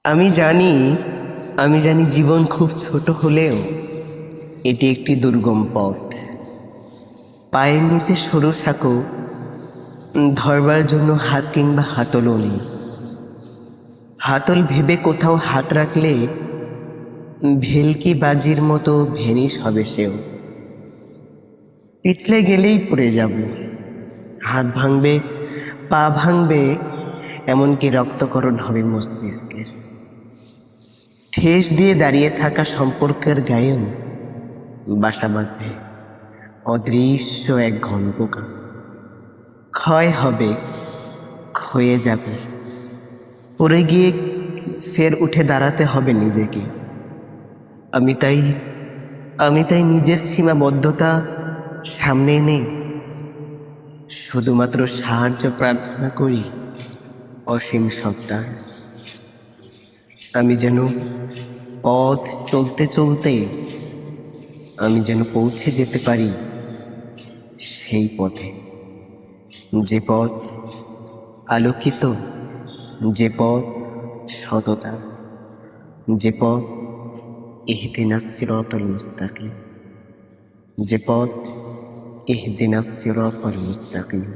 আমি জানি আমি জানি জীবন খুব ছোট হলেও এটি একটি দুর্গম পথ। পায়ের নিচে সরু সাঁকো, ধরবার জন্য হাত কিংবা হাতলও নেই। হাতল ভেবে কোথাও হাত রাখলে ভেলকি বাজির মতো ভেনিস হবে সেও। পিছলে গেলেই পড়ে যাব, হাত ভাঙবে, পা ভাঙবে, এমনকি রক্তকরণ হবে মস্তিষ্কের। ঠেস দিয়ে দাঁড়িয়ে থাকা সম্পর্কের গায়েও বাসা বাঁধবে অদৃশ্য এক ঘন পোকা। ক্ষয় হবে, ক্ষয়ে যাবে, পড়ে গিয়ে ফের উঠে দাঁড়াতে হবে নিজেকে। আমি তাই আমি তাই নিজের সীমাবদ্ধতা সামনে এনে শুধুমাত্র সাহায্য প্রার্থনা করি অসীম সত্তার। আমি যেন পথ চলতে চলতে আমি যেন পৌঁছে যেতে পারি সেই পথে, যে পথ আলোকিত, যে পথ সততা, যে পথ ইহদিনাস সিরাতাল মুস্তাকিম, যে পথ ইহদিনাস সিরাতাল মুস্তাকিম।